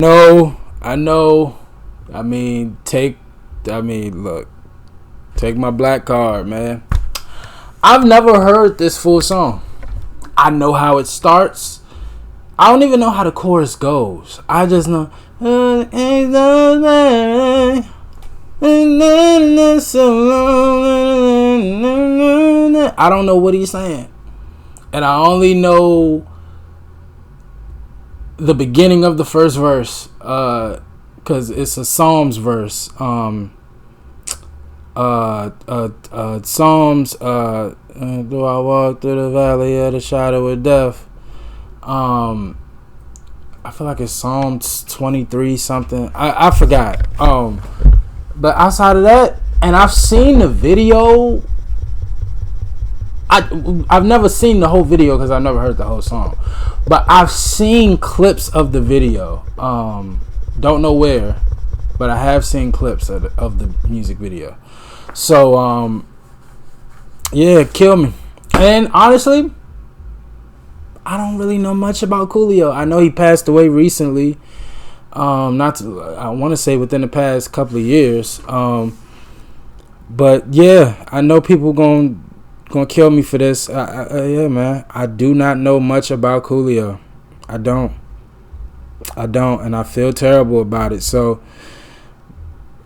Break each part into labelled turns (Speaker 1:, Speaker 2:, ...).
Speaker 1: No, I know. Look, take my black card, man. I've never heard this full song. I know how it starts. I don't even know how the chorus goes. I just know. I don't know what he's saying. And I only know the beginning of the first verse, because it's a Psalms verse. Psalms. Do I walk through the valley of the shadow of death? I feel like it's Psalms 23 something. I forgot. But outside of that, and I've seen the video. I've never seen the whole video because I've never heard the whole song, but I've seen clips of the video. Don't know where, but I have seen clips of the music video. So yeah, kill me. And honestly, I don't really know much about Coolio. I know he passed away recently. I want to say within the past couple of years. But yeah, I know people gonna kill me for this. Yeah, man. I do not know much about Coolio. I don't, and I feel terrible about it. So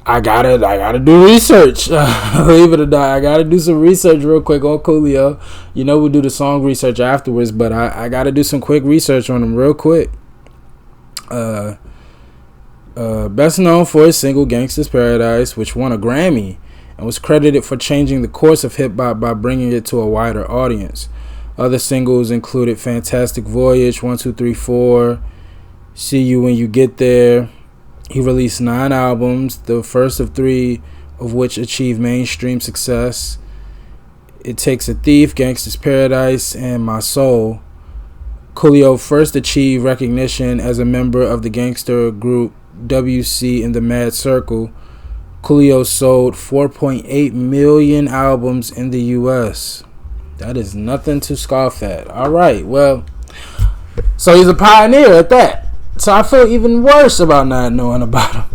Speaker 1: I gotta do research. Believe it or not, I gotta do some research real quick on Coolio. You know, we'll do the song research afterwards, but I gotta do some quick research on him real quick. Best known for his single "Gangsta's Paradise," which won a Grammy and was credited for changing the course of hip-hop by bringing it to a wider audience. Other singles included Fantastic Voyage, 1, 2, 3, 4, See You When You Get There. He released 9 albums, the first of 3 of which achieved mainstream success. It Takes a Thief, Gangsta's Paradise, and My Soul. Coolio first achieved recognition as a member of the gangster group WC in the Mad Circle. Coolio sold 4.8 million albums in the U.S. That is nothing to scoff at. All right, well, so he's a pioneer at that. So I feel even worse about not knowing about him.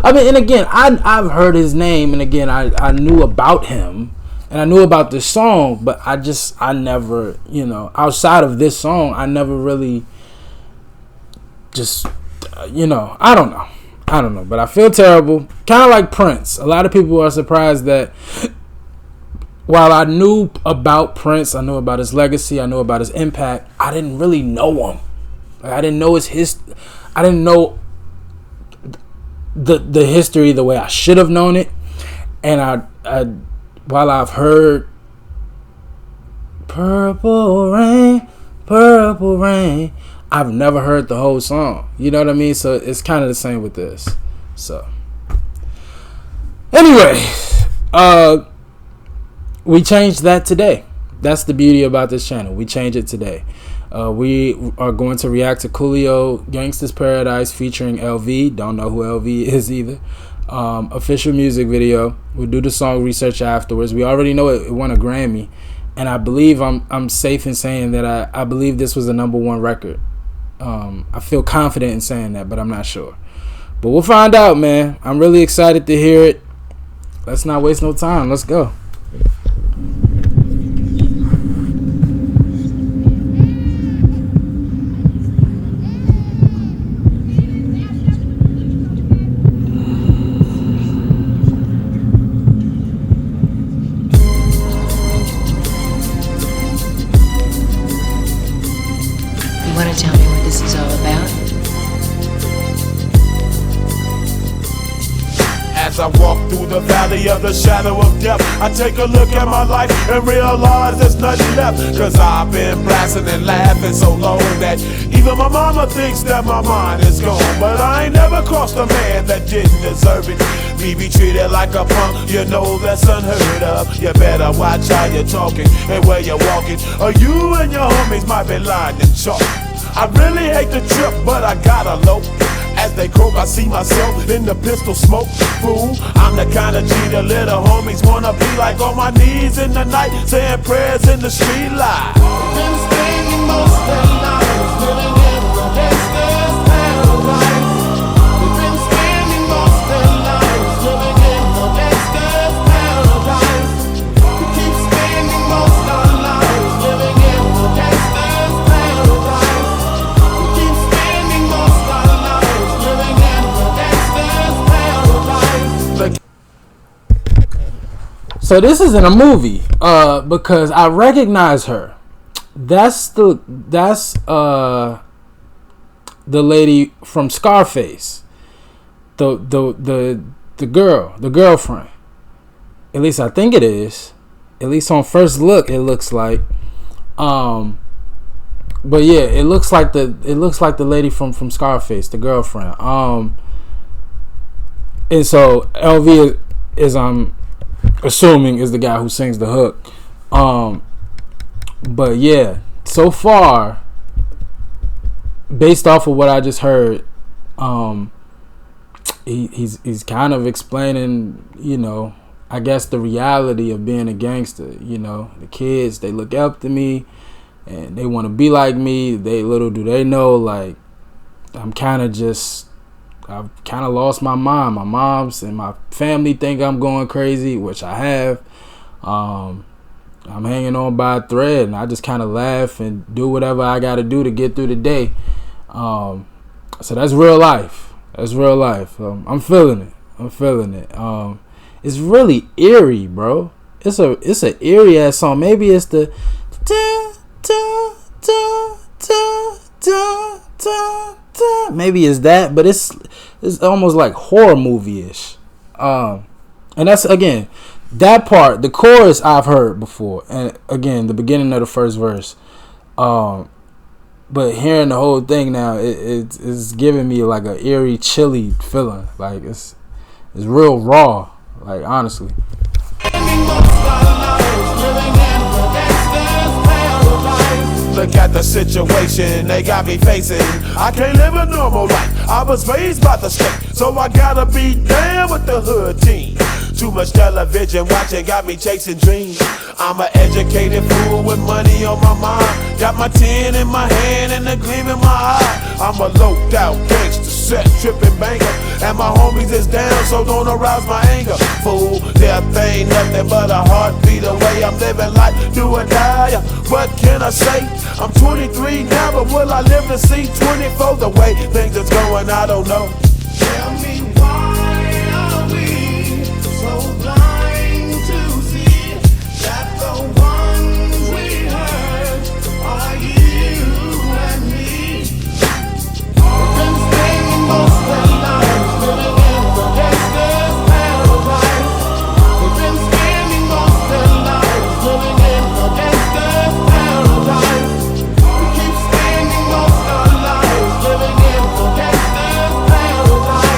Speaker 1: I mean, and again, I've heard his name, and again, I knew about him, and I knew about this song, but I never, outside of this song, I never really just, I don't know. But I feel terrible. Kind of like Prince. A lot of people are surprised that while I knew about Prince, I knew about his legacy, I knew about his impact, I didn't really know him. Like, I didn't know I didn't know the history the way I should have known it. And I while I've heard Purple Rain, I've never heard the whole song. You know what I mean? So it's kind of the same with this. So anyway, we changed that today. That's the beauty about this channel. We change it today. We are going to react to Coolio, Gangsta's Paradise featuring LV. Don't know who LV is either. Official music video. We'll do the song research afterwards. We already know it won a Grammy, and I believe I'm safe in saying that I believe this was the #1 record. I feel confident in saying that, but I'm not sure. But we'll find out, man. I'm really excited to hear it. Let's not waste no time. Let's go.
Speaker 2: You want to tell me what this is all about?
Speaker 3: As I walk through the valley of the shadow of death, I take a look at my life and realize there's nothing left. Cause I've been blasting and laughing so long that even my mama thinks that my mind is gone. But I ain't never crossed a man that didn't deserve it. Me be treated like a punk, you know that's unheard of. You better watch how you're talking and where you're walking, or you and your homies might be lying in chalk. I really hate the trip, but I gotta low. As they croak, I see myself in the pistol smoke. Fool, I'm the kind of G the little homies wanna be like, on my knees in the night, saying prayers in the street light. Been staying most of the night, living in the gangsta's paradise.
Speaker 1: So this is in a movie, because I recognize her. That's the lady from Scarface. The girlfriend. At least I think it is. At least on first look, it looks like. But yeah, it looks like the lady from Scarface, the girlfriend. And so LV is I'm assuming is the guy who sings the hook. But yeah, so far, based off of what I just heard, he's kind of explaining, I guess the reality of being a gangster. The kids, they look up to me and they want to be like me. They little do they know, like, I've kind of lost my mind. My moms and my family think I'm going crazy, which I have. I'm hanging on by a thread, and I just kind of laugh and do whatever I got to do to get through the day. So that's real life. I'm feeling it. It's really eerie, bro. It's a eerie ass song. Maybe it's the maybe it's that, but it's almost like horror movie-ish. And that's, again, that part, the chorus I've heard before, and again the beginning of the first verse. But hearing the whole thing now, it's giving me like an eerie, chilly feeling. Like it's real raw. Like, honestly.
Speaker 3: Look at the situation they got me facing. I can't live a normal life. I was raised by the state, so I gotta be down with the hood team. Too much television watching got me chasing dreams. I'm an educated fool with money on my mind. Got my tin in my hand and a gleam in my eye. I'm a loped out gangster, set tripping banker, and my homies is down, so don't arouse my anger. Fool, death ain't nothing but a heartbeat away. I'm living life, do or die. What can I say? I'm 23 now, but will I live to see 24? The way things is going, I don't know. Tell me, why are we so blind to see that the ones we hurt are you and me? We've been spending most of our lives living in the gangster's paradise. We've been spending most of our lives living in the gangster's paradise. We keep spending most of our lives living in the gangster's paradise.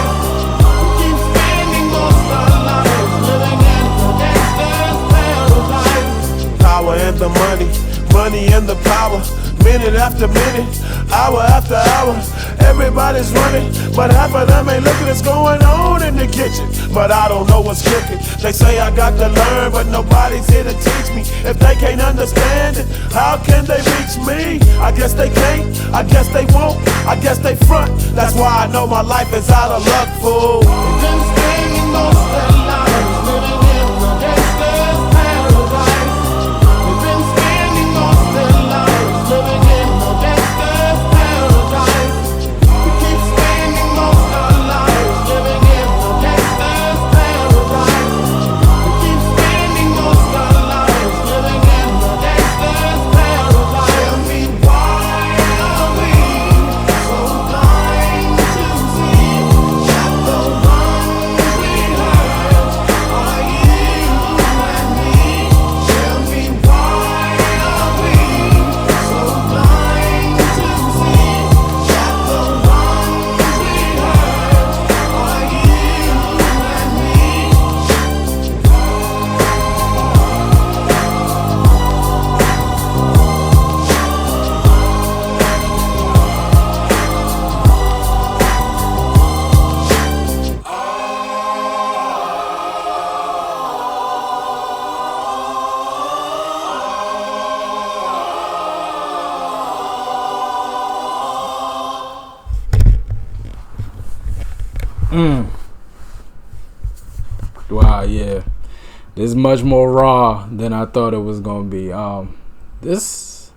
Speaker 3: We keep spending most of our lives living in the gangster's paradise. Power and the money, money and the power. Minute after minute, hour after hour, everybody's running, but half of them ain't looking what's going on in the kitchen. But I don't know what's cooking. They say I got to learn, but nobody's here to teach me. If they can't understand it, how can they reach me? I guess they can't, I guess they won't, I guess they front. That's why I know my life is out of luck, fool. We've been spending most of our lives living in the gangster's paradise. We've been spending most of our lives living in the gangster's paradise. We keep spending most of our lives living in the gangster's paradise. We keep spending most of our lives living in the gangster's paradise. Tell me, why are we so blind to see that the ones we hurt are you and me? Tell me, why are we so blind to see that the ones we hurt are you and me?
Speaker 1: Wow, yeah. This is much more raw than I thought it was gonna be. This,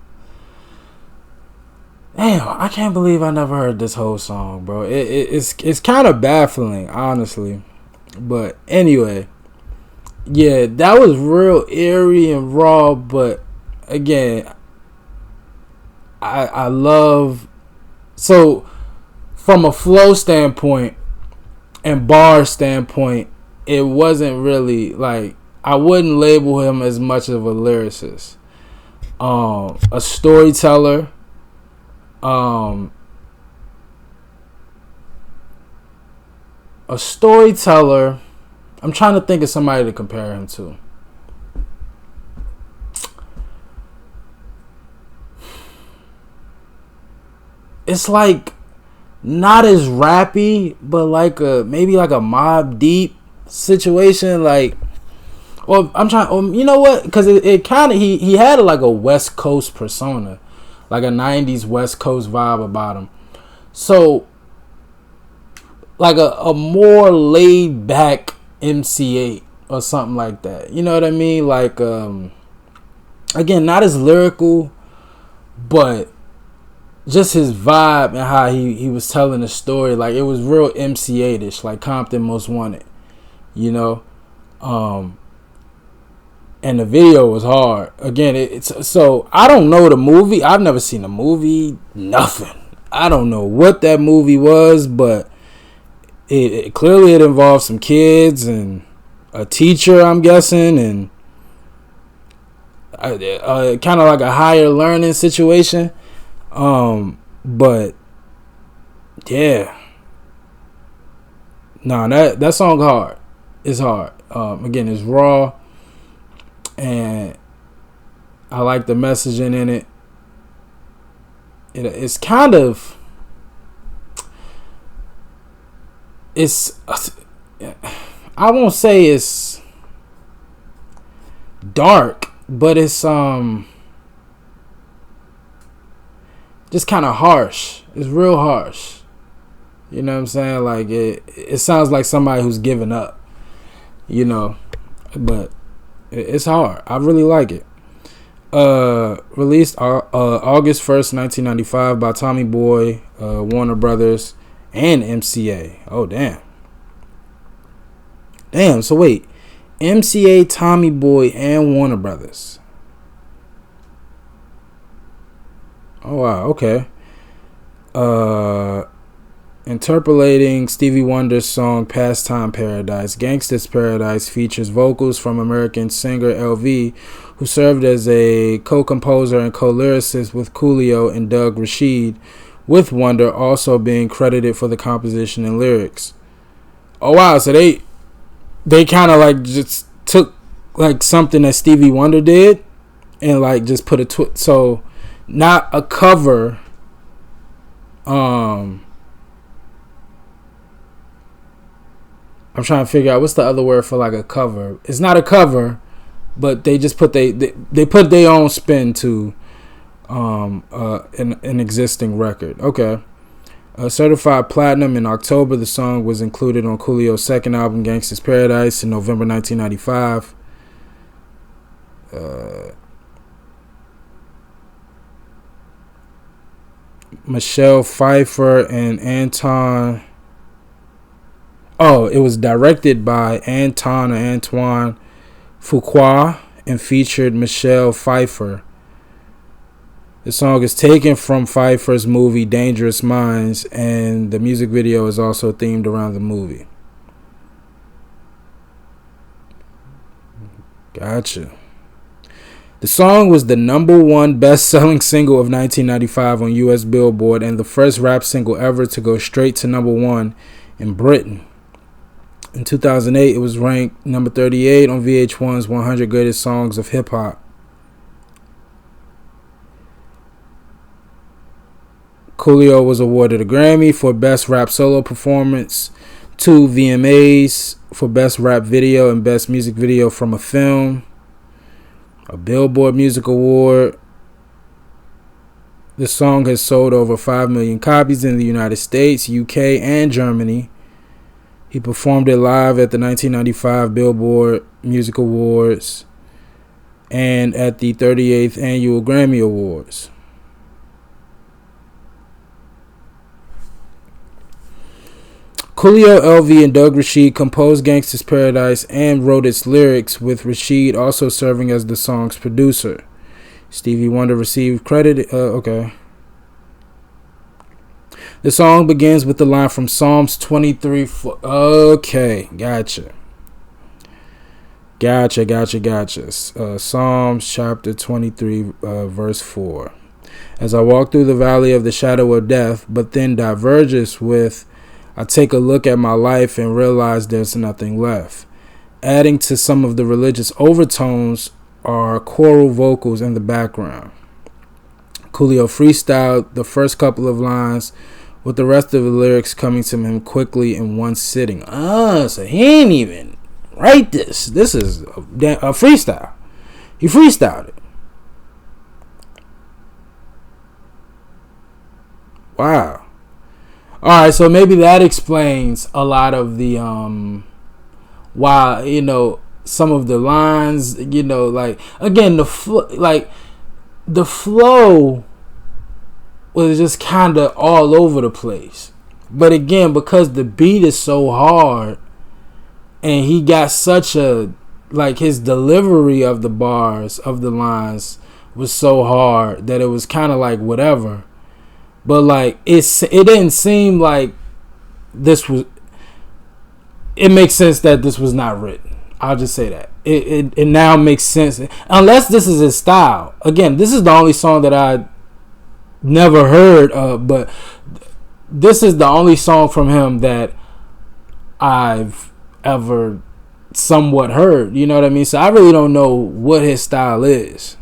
Speaker 1: damn, I can't believe I never heard this whole song, bro. It's kind of baffling, honestly. But anyway, Yeah, that was real eerie and raw, but again, I love, so from a flow standpoint and bar standpoint, it wasn't really like, I wouldn't label him as much of a lyricist. A storyteller, a storyteller. I'm trying to think of somebody to compare him to. It's like not as rappy, but like maybe like a Mobb Deep situation. Like, well, I'm trying. You know what? Because it kind of, he had like a West Coast persona, like a '90s West Coast vibe about him. So like a more laid back MC8 or something like that. You know what I mean? Like again, not as lyrical, but just his vibe and how he was telling the story, like it was real MC8ish, like Compton Most Wanted, you know. And the video was hard. Again, it's so I don't know the movie. I've never seen the movie. Nothing. I don't know what that movie was, but it clearly it involved some kids and a teacher, I'm guessing, and kind of like a higher learning situation. But yeah, nah, that song hard. It's hard. Again, it's raw, and I like the messaging in it. It's kind of, it's, I won't say it's dark, but it's just kind of harsh. It's real harsh. You know what I'm saying? Like it sounds like somebody who's given up. You know, but it's hard. I really like it. Released August 1st, 1995 by Tommy Boy, Warner Brothers, and MCA. Oh damn. So wait, MCA, Tommy Boy, and Warner Brothers. Oh wow, okay. Interpolating Stevie Wonder's song Pastime Paradise, Gangsta's Paradise features vocals from American singer LV, who served as a co-composer and co-lyricist with Coolio and Doug Rashid, with Wonder also being credited for the composition and lyrics. Oh wow, so they kind of like just took like something that Stevie Wonder did and like just put a so not a cover. I'm trying to figure out what's the other word for like a cover. It's not a cover, but they just put they put their own spin to an existing record. Okay. Certified platinum in October, the song was included on Coolio's second album, Gangsta's Paradise, in November 1995. Michelle Pfeiffer and Anton. Oh, it was directed by Antoine Fuqua and featured Michelle Pfeiffer. The song is taken from Pfeiffer's movie Dangerous Minds, and the music video is also themed around the movie. Gotcha. The song was the #1 best-selling single of 1995 on US Billboard and the first rap single ever to go straight to #1 in Britain. In 2008, it was ranked number 38 on VH1's 100 Greatest Songs of Hip Hop. Coolio was awarded a Grammy for Best Rap Solo Performance, 2 VMAs for Best Rap Video and Best Music Video from a Film, a Billboard Music Award. The song has sold over 5 million copies in the United States, UK, and Germany. He performed it live at the 1995 Billboard Music Awards and at the 38th Annual Grammy Awards. Coolio, LV, and Doug Rasheed composed Gangsta's Paradise and wrote its lyrics, with Rasheed also serving as the song's producer. Stevie Wonder received credit. Okay. The song begins with the line from Psalms 23. Okay, gotcha. Psalms chapter 23, verse 4. As I walk through the valley of the shadow of death, but then diverges with, I take a look at my life and realize there's nothing left. Adding to some of the religious overtones are choral vocals in the background. Coolio freestyled the first couple of lines, with the rest of the lyrics coming to him quickly in one sitting. So he ain't even write this. This is a freestyle. He freestyled it. Wow. Alright, so maybe that explains a lot of the why, some of the lines, like, again, the flow was just kind of all over the place. But again, because the beat is so hard and he got such a, like, his delivery of the bars, of the lines was so hard that it was kind of like whatever. But like it didn't seem like this was, it makes sense that this was not written. I'll just say that. It now makes sense. Unless this is his style. Again, this is the only song that I never heard of, but this is the only song from him that I've ever somewhat heard. You know what I mean? So I really don't know what his style is.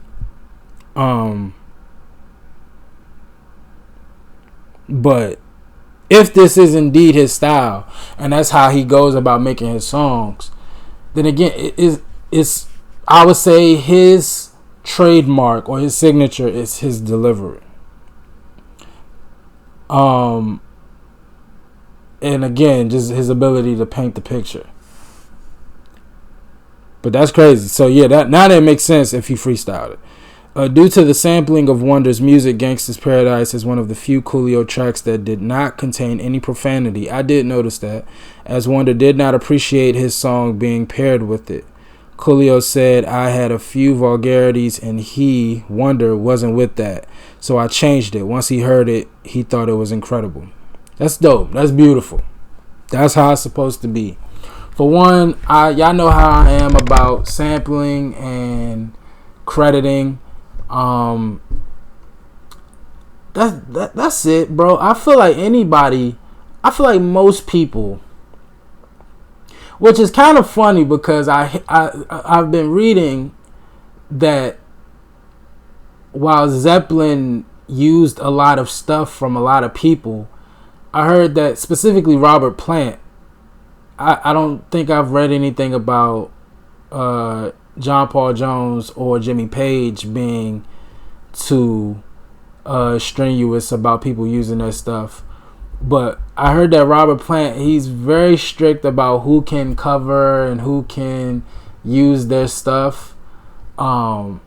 Speaker 1: But if this is indeed his style and that's how he goes about making his songs, then again, it's I would say his trademark or his signature is his delivery. And again, just his ability to paint the picture. But that's crazy. So yeah, that makes sense if he freestyled it. Due to the sampling of Wonder's music, Gangsta's Paradise is one of the few Coolio tracks that did not contain any profanity. I did notice that, as Wonder did not appreciate his song being paired with it. Coolio said, I had a few vulgarities and he, Wonder, wasn't with that. So I changed it. Once he heard it, he thought it was incredible. That's dope. That's beautiful. That's how it's supposed to be. For one, y'all know how I am about sampling and crediting. That's it, bro. I feel like most people, which is kind of funny because I've been reading that while Zeppelin used a lot of stuff from a lot of people, I heard that specifically Robert Plant, I don't think I've read anything about John Paul Jones or Jimmy Page being too strenuous about people using their stuff. But I heard that Robert Plant, he's very strict about who can cover and who can use their stuff. But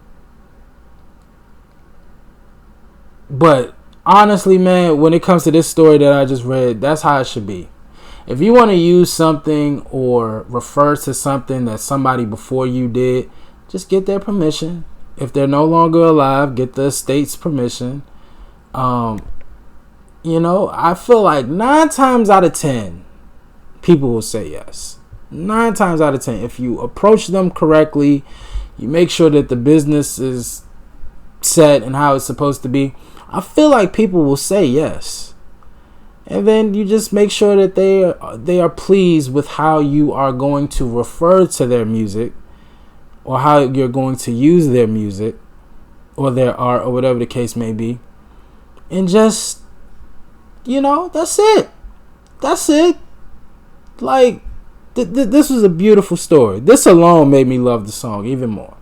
Speaker 1: honestly, man, when it comes to this story that I just read, that's how it should be. If you want to use something or refer to something that somebody before you did, just get their permission. If they're no longer alive, get the estate's permission. I feel like 9 times out of 10, people will say yes. 9 times out of 10. If you approach them correctly, you make sure that the business is set and how it's supposed to be, I feel like people will say yes. And then you just make sure that they are pleased with how you are going to refer to their music, or how you're going to use their music or their art or whatever the case may be. And just, that's it. That's it. Like, this was a beautiful story. This alone made me love the song even more.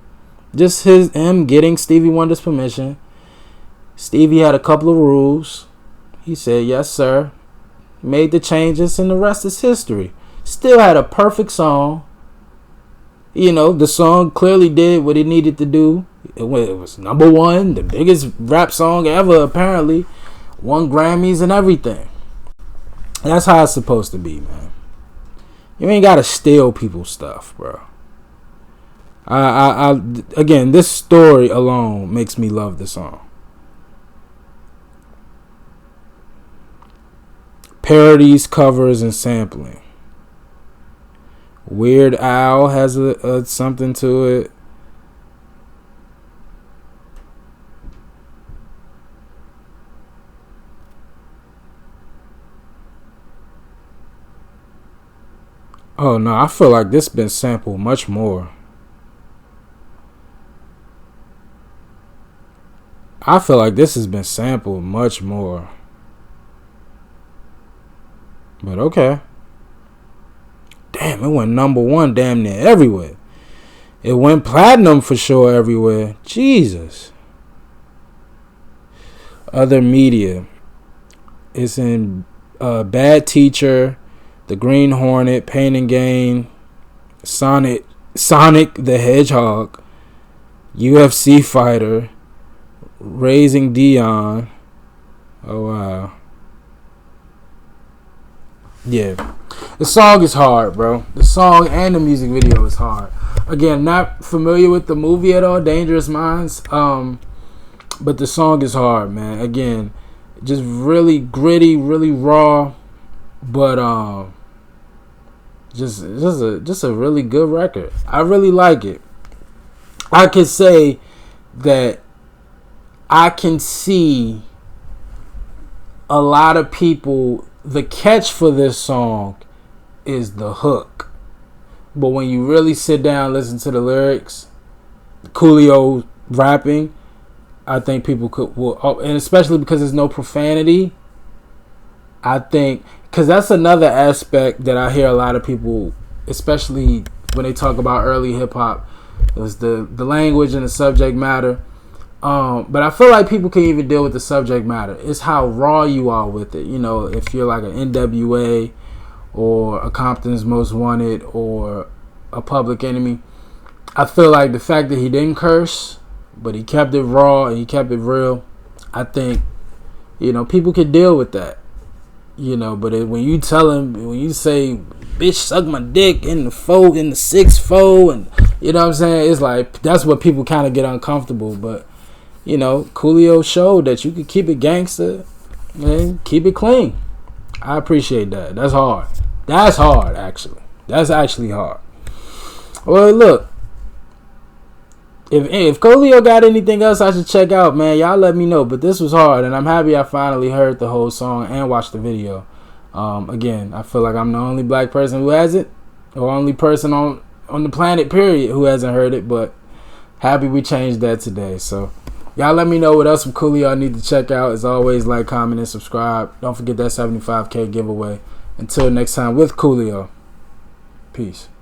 Speaker 1: Just him getting Stevie Wonder's permission. Stevie had a couple of rules. He said, yes, sir. Made the changes, and the rest is history. Still had a perfect song. The song clearly did what it needed to do. It was number one, the biggest rap song ever, apparently. Won Grammys and everything. That's how it's supposed to be, man. You ain't gotta steal people's stuff, bro. Again, this story alone makes me love the song. Parodies, covers, and sampling. Weird Al has a something to it. Oh no, I feel like this been sampled much more. I feel like this has been sampled much more. But okay. Damn, it went #1 damn near everywhere. It went platinum for sure everywhere. Jesus. Other media. It's in Bad Teacher, The Green Hornet, Pain and Gain, Sonic the Hedgehog, UFC Fighter, Raising Dion. Oh wow. Yeah. The song is hard, bro. The song and the music video is hard. Again, not familiar with the movie at all, Dangerous Minds. But the song is hard, man. Again, just really gritty, really raw, but just a really good record. I really like it. I could say that I can see a lot of people. The catch for this song is the hook, but when you really sit down and listen to the lyrics, Coolio rapping, I think people and especially because there's no profanity. I think because that's another aspect that I hear a lot of people, especially when they talk about early hip hop, was the language and the subject matter. But I feel like people can even deal with the subject matter. It's how raw you are with it. You know, if you're like an NWA or a Compton's Most Wanted or a Public Enemy, I feel like the fact that he didn't curse, but he kept it raw and he kept it real, I think, you know, people can deal with that. You know, but when you tell him, when you say, bitch, suck my dick in the 6'4", and you know what I'm saying, it's like, that's what people kind of get uncomfortable. But you know, Coolio showed that you could keep it gangster and keep it clean. I appreciate that. That's hard. That's hard, actually. That's actually hard. Well, look, if Coolio got anything else I should check out, man, y'all let me know. But this was hard, and I'm happy I finally heard the whole song and watched the video. Again, I feel like I'm the only black person who has it, or only person on the planet, period, who hasn't heard it. But happy we changed that today. So y'all let me know what else from Coolio I need to check out. As always, like, comment, and subscribe. Don't forget that 75K giveaway. Until next time with Coolio. Peace.